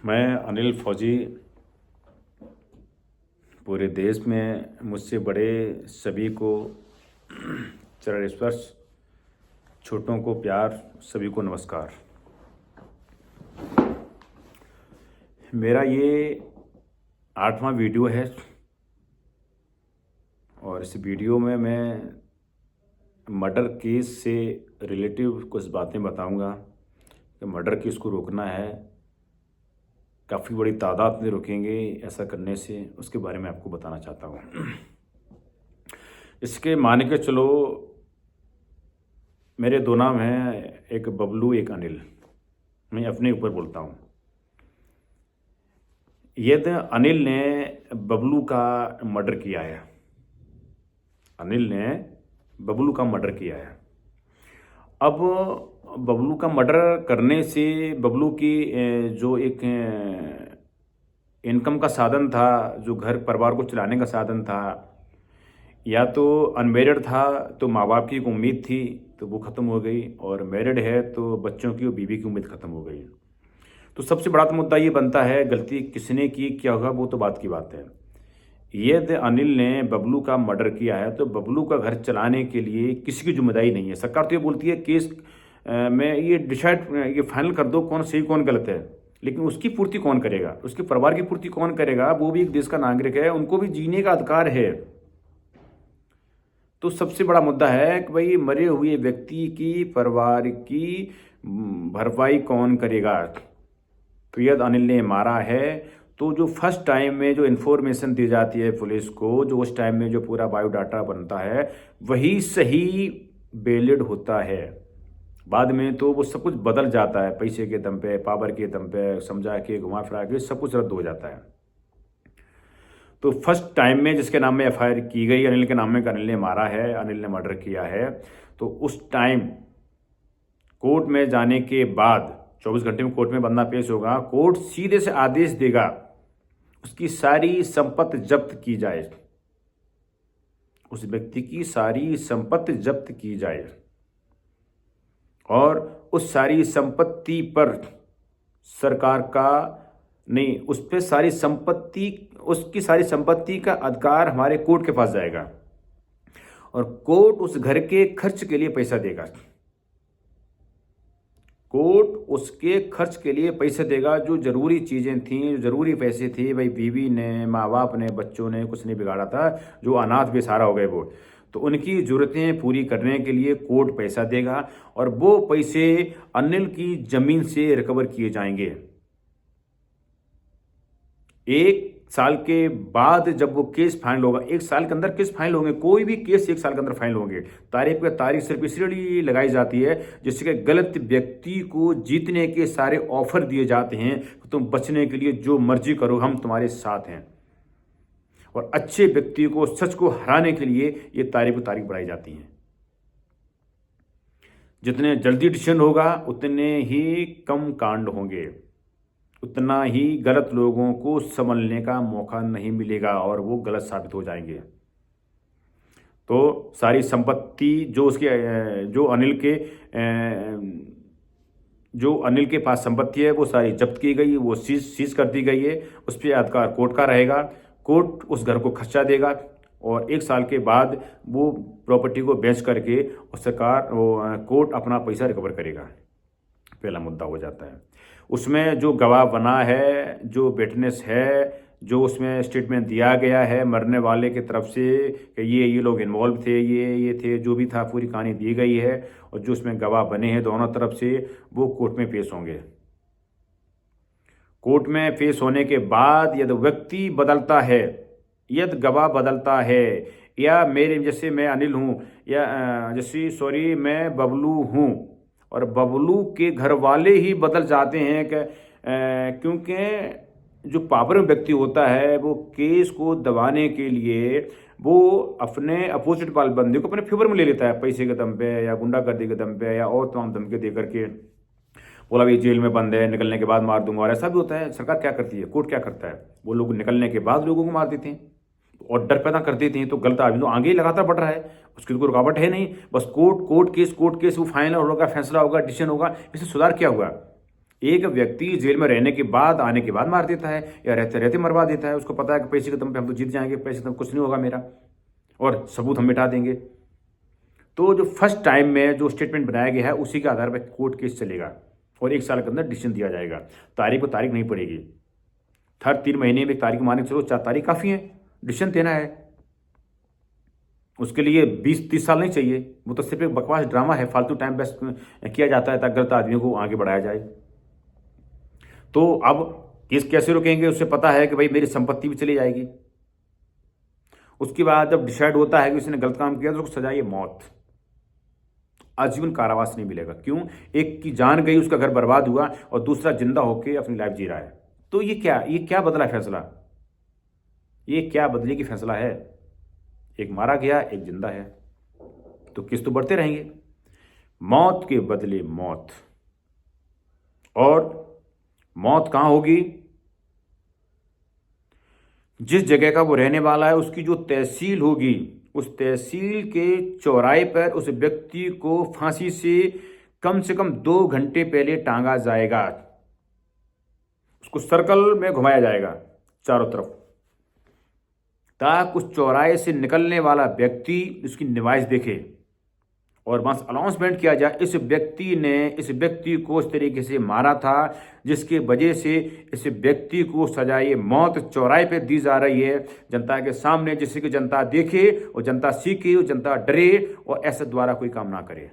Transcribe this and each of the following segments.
मैं अनिल फौजी पूरे देश में मुझसे बड़े सभी को चरण स्पर्श, छोटों को प्यार, सभी को नमस्कार। मेरा ये 8वां वीडियो है और इस वीडियो में मैं मर्डर केस से रिलेटिव कुछ बातें बताऊंगा कि मर्डर केस को रोकना है, काफ़ी बड़ी तादाद में रुकेंगे ऐसा करने से, उसके बारे में आपको बताना चाहता हूँ। इसके मान के चलो मेरे दो नाम हैं, एक बबलू एक अनिल। मैं अपने ऊपर बोलता हूँ। ये तो अनिल ने बबलू का मर्डर किया है। अनिल ने बबलू का मर्डर किया है। अब बबलू का मर्डर करने से बबलू की जो एक इनकम का साधन था, जो घर परिवार को चलाने का साधन था, या तो अनमेरिड था तो माँ बाप की एक उम्मीद थी तो वो ख़त्म हो गई, और मैरिड है तो बच्चों की और बीवी की उम्मीद ख़त्म हो गई। तो सबसे बड़ा तो मुद्दा ये बनता है, गलती किसने की, क्या होगा, वो तो बात की बात है। यदि अनिल ने बबलू का मर्डर किया है तो बबलू का घर चलाने के लिए किसी की जिम्मेदारी नहीं है। सरकार तो ये बोलती है केस में ये डिसाइड, ये फाइनल कर दो कौन सही कौन गलत है, लेकिन उसकी पूर्ति कौन करेगा, उसके परिवार की पूर्ति कौन करेगा? वो भी एक देश का नागरिक है, उनको भी जीने का अधिकार है। तो सबसे बड़ा मुद्दा है कि भाई मरे हुए व्यक्ति की परिवार की भरपाई कौन करेगा? तो यदि अनिल ने मारा है तो जो फर्स्ट टाइम में जो इन्फॉर्मेशन दी जाती है पुलिस को, जो उस टाइम में जो पूरा बायोडाटा बनता है, वही सही वैलिड होता है। बाद में तो वो सब कुछ बदल जाता है, पैसे के दम पे, पावर के दम पे, समझा के घुमा फिरा के सब कुछ रद्द हो जाता है। तो फर्स्ट टाइम में जिसके नाम में एफआईआर की गई, अनिल के नाम में, अनिल ने मारा है, अनिल ने मर्डर किया है, तो उस टाइम कोर्ट में जाने के बाद 24 घंटे में कोर्ट में बंदा पेश होगा। कोर्ट सीधे से आदेश देगा उसकी सारी संपत्ति जब्त की जाए, उस व्यक्ति की सारी संपत्ति जब्त की जाए, और उस सारी संपत्ति पर सरकार का नहीं, उस पर सारी संपत्ति, उसकी सारी संपत्ति का अधिकार हमारे कोर्ट के पास जाएगा, और कोर्ट उस घर के खर्च के लिए पैसा देगा। कोर्ट उसके खर्च के लिए पैसे देगा, जो जरूरी चीज़ें थीं, जो जरूरी पैसे थे, भाई बीवी ने, माँ बाप ने, बच्चों ने कुछ नहीं बिगाड़ा था, जो अनाथ बेसहारा हो गए वो, तो उनकी ज़रूरतें पूरी करने के लिए कोर्ट पैसा देगा, और वो पैसे अनिल की ज़मीन से रिकवर किए जाएंगे। 1 साल के बाद जब वो केस फाइनल होगा, 1 साल के अंदर केस फाइनल होंगे, कोई भी केस 1 साल के अंदर फाइनल होंगे। तारीख पे तारीख सिर्फ इसलिए लगाई जाती है जिससे कि गलत व्यक्ति को जीतने के सारे ऑफर दिए जाते हैं कि तुम बचने के लिए जो मर्जी करो, हम तुम्हारे साथ हैं, और अच्छे व्यक्ति को, सच को हराने के लिए ये तारीख पे तारीख बढ़ाई जाती हैं। जितने जल्दी डिसीजन होगा उतने ही कम कांड होंगे, उतना ही गलत लोगों को संभलने का मौका नहीं मिलेगा और वो गलत साबित हो जाएंगे। तो सारी संपत्ति जो उसके, जो अनिल के पास संपत्ति है वो सारी जब्त की गई, वो सीज कर दी गई है। उस पर अधिकार कोर्ट का रहेगा। कोर्ट उस घर को खर्चा देगा, और 1 साल के बाद वो प्रॉपर्टी को बेच करके सरकार, कोर्ट अपना पैसा रिकवर करेगा। पहला मुद्दा हो जाता है। उसमें जो गवाह बना है, जो विटनेस है, जो उसमें स्टेटमेंट दिया गया है मरने वाले की तरफ से कि ये लोग इन्वॉल्व थे, ये थे, जो भी था पूरी कहानी दी गई है, और जो उसमें गवाह बने हैं दोनों तरफ से, वो कोर्ट में पेश होंगे। कोर्ट में पेश होने के बाद यदि व्यक्ति बदलता है, यदि गवाह बदलता है, या मेरे जैसे मैं अनिल हूँ, या जैसे मैं बबलू हूँ, और बबलू के घर वाले ही बदल जाते हैं कि क्योंकि जो पावर में व्यक्ति होता है वो केस को दबाने के लिए वो अपने अपोजिट वाले बंदे को अपने फेवर में ले लेता है, पैसे के दम पे, या गुंडागर्दी के दम पे, या और तमाम धमकी दे करके बोला भी जेल में बंद है, निकलने के बाद मार दूंगा। और ऐसा भी होता है। सरकार क्या करती है, कोर्ट क्या करता है, वो लोग निकलने के बाद लोगों को मार देते हैं और डर पैदा कर देते हैं। तो गलत आदमी तो आगे ही लगातार बढ़ रहा है, उसकी तो कोई रुकावट है नहीं। बस कोर्ट केस, वो फाइनल होगा, फैसला होगा, डिसीजन होगा। इससे सुधार क्या हुआ? एक व्यक्ति जेल में रहने के बाद आने के बाद मार देता है या रहते रहते मरवा देता है। उसको पता है कि पैसे के दम पे हम तो जीत जाएंगे, पैसे तो कुछ नहीं होगा मेरा, और सबूत हम मिटा देंगे। तो जो फर्स्ट टाइम में जो स्टेटमेंट बनाया गया है उसी के आधार पर कोर्ट केस चलेगा और 1 साल के अंदर डिसीजन दिया जाएगा। तारीख पर तारीख नहीं पड़ेगी। हर 3 महीने में एक तारीख मान के चलो, 4 तारीख काफ़ी है, डिसीजन देना है। उसके लिए 20-30 साल नहीं चाहिए। वो तो सिर्फ एक बकवास ड्रामा है, फालतू टाइम वेस्ट किया जाता है ताकि गलत आदमियों को आगे बढ़ाया जाए। तो अब केस कैसे रोकेंगे? उससे पता है कि भाई मेरी संपत्ति भी चली जाएगी। उसके बाद जब डिसाइड होता है कि उसने गलत काम किया तो उसको सजा ये मौत, आजीवन कारावास नहीं मिलेगा। क्यों? एक की जान गई, उसका घर बर्बाद हुआ और दूसरा जिंदा होकर अपनी लाइफ जी रहा है। तो ये क्या बदला फैसला? ये क्या बदले की फैसला है? एक मारा गया, एक जिंदा है, तो केस तो बढ़ते रहेंगे। मौत के बदले मौत। और मौत कहां होगी? जिस जगह का वो रहने वाला है उसकी जो तहसील होगी, उस तहसील के चौराहे पर उस व्यक्ति को फांसी से कम 2 घंटे पहले टांगा जाएगा। उसको सर्कल में घुमाया जाएगा चारों तरफ, ताकि उस चौराहे से निकलने वाला व्यक्ति उसकी निवाइश देखे और बस अनाउंसमेंट किया जाए इस व्यक्ति ने इस व्यक्ति को इस तरीके से मारा था, जिसके वजह से इस व्यक्ति को सजाए मौत चौराहे पे दी जा रही है। जनता के सामने, जिससे कि जनता देखे और जनता सीखे और जनता डरे और ऐसे द्वारा कोई काम ना करे।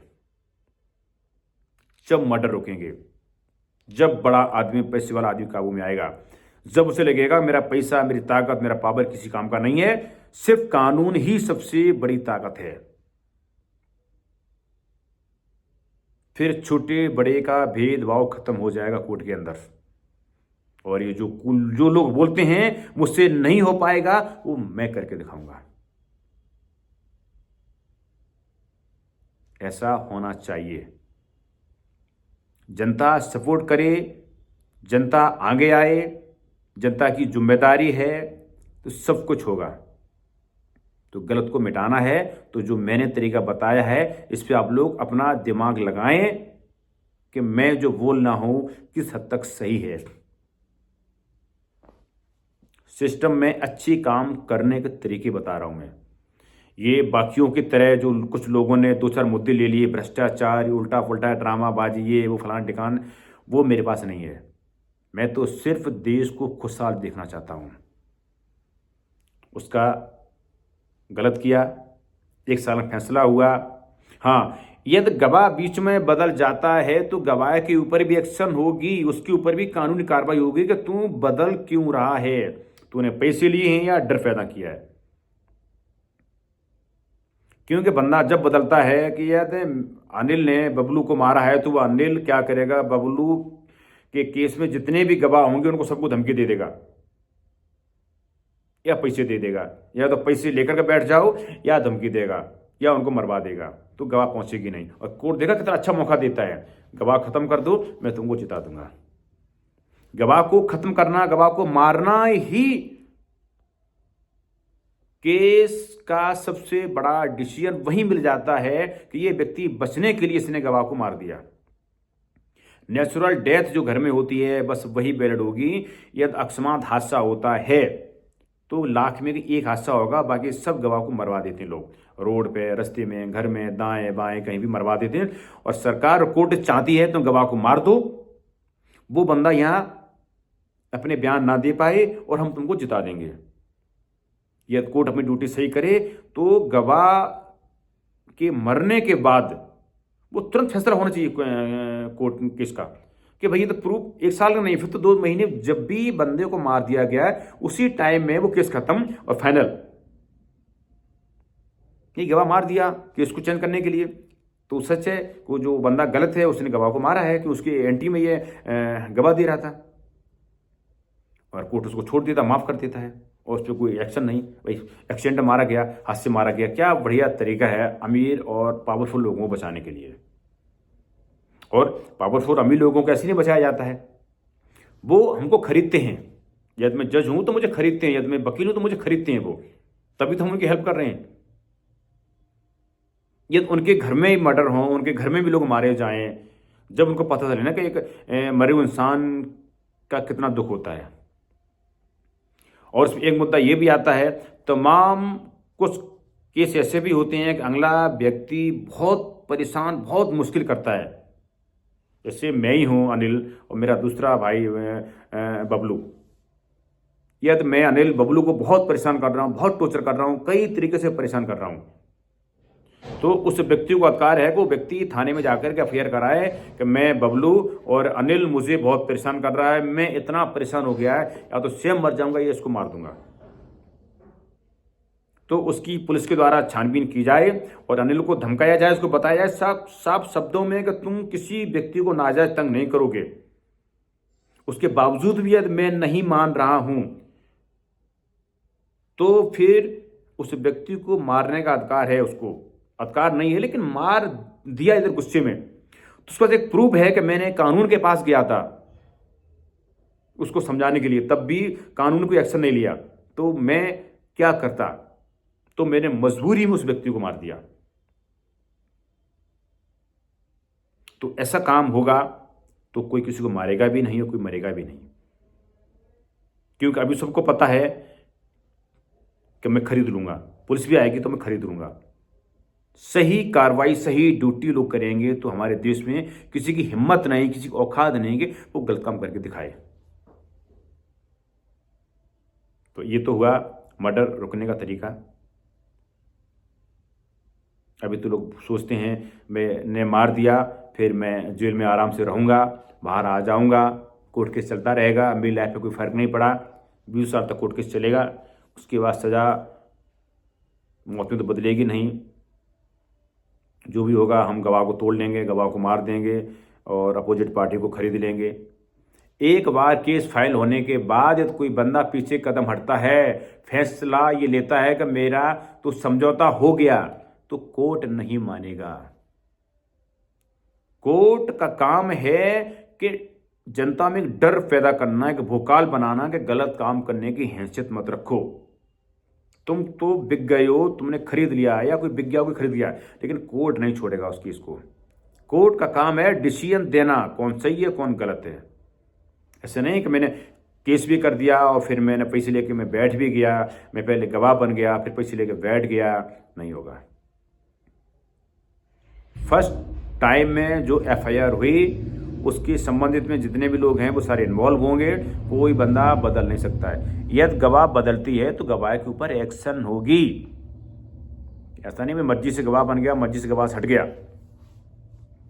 जब मर्डर रोकेंगे, जब बड़ा आदमी, पैसे वाला आदमी काबू में आएगा, जब उसे लगेगा मेरा पैसा, मेरी ताकत, मेरा पावर किसी काम का नहीं है, सिर्फ कानून ही सबसे बड़ी ताकत है, फिर छोटे बड़े का भेदभाव खत्म हो जाएगा कोर्ट के अंदर। और ये जो लोग बोलते हैं मुझसे नहीं हो पाएगा, वो मैं करके दिखाऊंगा। ऐसा होना चाहिए। जनता सपोर्ट करे, जनता आगे आए, जनता की जिम्मेदारी है, तो सब कुछ होगा। तो गलत को मिटाना है तो जो मैंने तरीका बताया है इस पे आप लोग अपना दिमाग लगाएं कि मैं जो बोल रहा हूं किस हद तक सही है। सिस्टम में अच्छी काम करने के तरीके बता रहा हूं मैं। ये बाकियों की तरह जो कुछ लोगों ने 2-4 मुद्दे ले लिए, भ्रष्टाचार, उल्टा पुल्टा ड्रामाबाजी, ये वो फलाना टिकान, वो मेरे पास नहीं है। मैं तो सिर्फ देश को खुशहाल देखना चाहता हूं। उसका गलत किया, 1 साल में फैसला हुआ। हाँ, यदि गवाह बीच में बदल जाता है तो गवाह के ऊपर भी एक्शन होगी, उसके ऊपर भी कानूनी कार्रवाई होगी कि तू बदल क्यों रहा है, तूने पैसे लिए हैं या डर पैदा किया है। क्योंकि बंदा जब बदलता है कि यार अनिल ने बबलू को मारा है, तो वह अनिल क्या करेगा, बबलू के केस में जितने भी गवाह होंगे उनको सबको धमकी दे देगा या पैसे दे देगा, या तो पैसे लेकर के बैठ जाओ या धमकी देगा या उनको मरवा देगा, तो गवाह पहुंचेगी नहीं। और कोर्ट देखा कितना अच्छा मौका देता है, गवाह खत्म कर दो, मैं तुमको जिता दूंगा। गवाह को खत्म करना, गवाह को मारना ही केस का सबसे बड़ा डिसीजन वहीं मिल जाता है कि ये व्यक्ति बचने के लिए इसने गवाह को मार दिया। नेचुरल डेथ जो घर में होती है बस वही वैलिड होगी। यदि अकस्मात हादसा होता है तो लाख में 1 हादसा होगा, बाकी सब गवाह को मरवा देते हैं लोग, रोड पे, रास्ते में, घर में, दाएं बाएं कहीं भी मरवा देते हैं। और सरकार, कोर्ट चाहती है तो गवाह को मार दो, वो बंदा यहां अपने बयान ना दे पाए और हम तुमको जिता देंगे। यदि कोर्ट अपनी ड्यूटी सही करे तो गवाह के मरने के बाद वो तुरंत फैसला होना चाहिए कोर्ट केस का कि भाई ये तो प्रूफ 1 साल का नहीं, फिर तो 2 महीने, जब भी बंदे को मार दिया गया है उसी टाइम में वो केस खत्म और फाइनल। ये गवाह मार दिया केस को चेंज करने के लिए, तो सच है वो जो बंदा गलत है उसने गवाह को मारा है कि उसके एंटी में ये गवाह दे रहा था, और कोर्ट उसको छोड़ देता, माफ कर देता है और उस पर कोई एक्शन नहीं। भाई एक्सीडेंट मारा गया, हाथ से मारा गया, क्या बढ़िया तरीका है अमीर और पावरफुल लोगों को बचाने के लिए। और पावरफुल अमीर लोगों को ऐसे नहीं बचाया जाता है, वो हमको खरीदते हैं। यदि मैं जज हूं तो मुझे खरीदते हैं, यदि मैं वकील हूं तो मुझे खरीदते हैं वो, तभी तो हम उनकी हेल्प कर रहे हैं। यदि उनके घर में ही मर्डर हो, उनके घर में भी लोग मारे जाएं, जब उनको पता चले ना कि एक मरे हुए इंसान का कितना दुख होता है। और उसमें एक मुद्दा ये भी आता है, तमाम कुछ केस ऐसे भी होते हैं कि अगला व्यक्ति बहुत परेशान, बहुत मुश्किल करता है। जैसे मैं ही हूँ अनिल, और मेरा दूसरा भाई बबलू। या तो मैं अनिल बबलू को बहुत परेशान कर रहा हूँ, बहुत टॉर्चर कर रहा हूँ, कई तरीके से परेशान कर रहा हूँ, तो उस व्यक्ति को अधिकार है कि वो व्यक्ति थाने में जाकर के एफआईआर कराए कि मैं बबलू और अनिल मुझे बहुत परेशान कर रहा है, मैं इतना परेशान हो गया है, या तो स्वयं मर जाऊंगा या इसको मार दूंगा। तो उसकी पुलिस के द्वारा छानबीन की जाए और अनिल को धमकाया जाए, उसको बताया जाए साफ साफ शब्दों में कि तुम किसी व्यक्ति को नाजायज तंग नहीं करोगे। उसके बावजूद भी यदि मैं नहीं मान रहा हूं, तो फिर उस व्यक्ति को मारने का अधिकार है, उसको अधिकार नहीं है, लेकिन मार दिया इधर गुस्से में, तो उसके पास एक प्रूफ है कि मैंने कानून के पास गया था उसको समझाने के लिए, तब भी कानून कोई एक्शन नहीं लिया, तो मैं क्या करता? तो मैंने मजबूरी में उस व्यक्ति को मार दिया। तो ऐसा काम होगा तो कोई किसी को मारेगा भी नहीं और कोई मरेगा भी नहीं, क्योंकि अभी सबको पता है कि मैं खरीद लूंगा, पुलिस भी आएगी तो मैं खरीद लूंगा। सही कार्रवाई, सही ड्यूटी लोग करेंगे तो हमारे देश में किसी की हिम्मत नहीं, किसी की औकात नहीं कि वो गलत काम करके दिखाए। तो ये तो हुआ मर्डर रोकने का तरीका। अभी तो लोग सोचते हैं मैंने मार दिया फिर मैं जेल में आराम से रहूंगा, बाहर आ जाऊंगा, कोर्ट केस चलता रहेगा, मेरी लाइफ में कोई फ़र्क नहीं पड़ा, 20 साल तक कोर्ट केस चलेगा, उसके बाद सज़ा मौत में तो बदलेगी नहीं। जो भी होगा हम गवाह को तोड़ लेंगे, गवाह को मार देंगे और अपोजिट पार्टी को खरीद लेंगे। एक बार केस फाइल होने के बाद यदि कोई बंदा पीछे कदम हटता है, फैसला ये लेता है कि मेरा तो समझौता हो गया, तो कोर्ट नहीं मानेगा। कोर्ट का काम है कि जनता में एक डर पैदा करना, एक भोकाल बनाना कि गलत काम करने की हैसियत मत रखो। तुम तो बिक गए हो, तुमने खरीद लिया या कोई बिक गया कोई खरीद लिया, लेकिन कोर्ट नहीं छोड़ेगा उस केस को। कोर्ट का काम है डिसीजन देना, कौन सही है कौन गलत है। ऐसे नहीं कि मैंने केस भी कर दिया और फिर मैंने पैसे लेके मैं बैठ भी गया, मैं पहले गवाह बन गया फिर पैसे लेके बैठ गया, नहीं होगा। फर्स्ट टाइम में जो एफआईआर हुई उसके संबंधित में जितने भी लोग हैं वो सारे इन्वॉल्व होंगे, कोई बंदा बदल नहीं सकता है। यदि गवाह बदलती है तो गवाह के ऊपर एक्शन होगी। ऐसा नहीं मैं मर्जी से गवाह बन गया, मर्जी से गवाह से हट गया,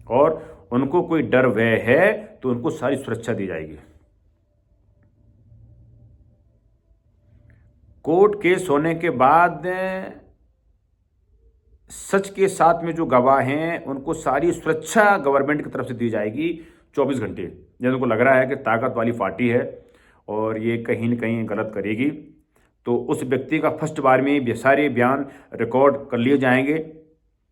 और उनको कोई डर भय है तो उनको सारी सुरक्षा दी जाएगी। कोर्ट केस होने के बाद सच के साथ में जो गवाह हैं उनको सारी सुरक्षा गवर्नमेंट की तरफ से दी जाएगी 24 घंटे। जब उनको लग रहा है कि ताकत वाली पार्टी है और ये कहीं न कहीं गलत करेगी, तो उस व्यक्ति का फर्स्ट बार में सारे बयान रिकॉर्ड कर लिए जाएंगे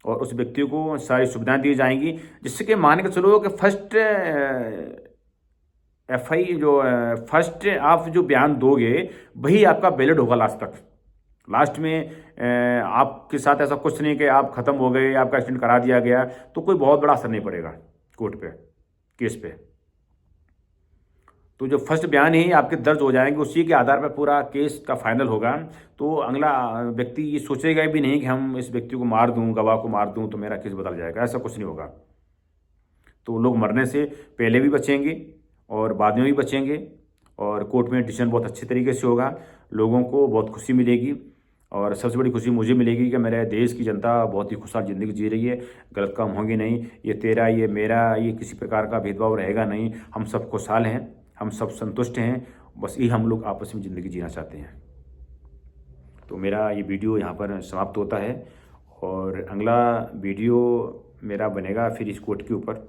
और उस व्यक्ति को सारी सुविधाएं दी जाएंगी, जिससे कि मान के चलो कि फर्स्ट आप जो बयान दोगे वही आपका वैलिड होगा लास्ट तक। लास्ट में आपके साथ ऐसा कुछ नहीं कि आप खत्म हो गए, आपका एक्सीडेंट करा दिया गया, तो कोई बहुत बड़ा असर नहीं पड़ेगा कोर्ट पे, केस पे। तो जो फर्स्ट बयान ही आपके दर्ज हो जाएंगे, उसी के आधार पर पूरा केस का फाइनल होगा। तो अगला व्यक्ति ये सोचेगा भी नहीं कि हम इस व्यक्ति को मार दूं, गवाह को मार दूं तो मेरा केस बदल जाएगा, ऐसा कुछ नहीं होगा। तो लोग मरने से पहले भी बचेंगे और बाद में भी बचेंगे, और कोर्ट में डिसीजन बहुत अच्छे तरीके से होगा, लोगों को बहुत खुशी मिलेगी। और सबसे बड़ी खुशी मुझे मिलेगी कि मेरे देश की जनता बहुत ही खुशहाल ज़िंदगी जी रही है, गलत काम होंगे नहीं, ये तेरा ये मेरा ये किसी प्रकार का भेदभाव रहेगा नहीं, हम सब खुशहाल हैं, हम सब संतुष्ट हैं, बस ये हम लोग आपस में ज़िंदगी जीना चाहते हैं। तो मेरा ये वीडियो यहाँ पर समाप्त होता है, और अगला वीडियो मेरा बनेगा फिर इस कोर्ट के ऊपर,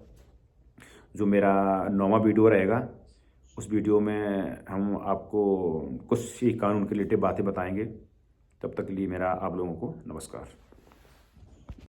जो मेरा 9वां वीडियो रहेगा। उस वीडियो में हम आपको कुछ ही कानून के रिलेटेड बातें बताएंगे। तब तक के लिए मेरा आप लोगों को नमस्कार।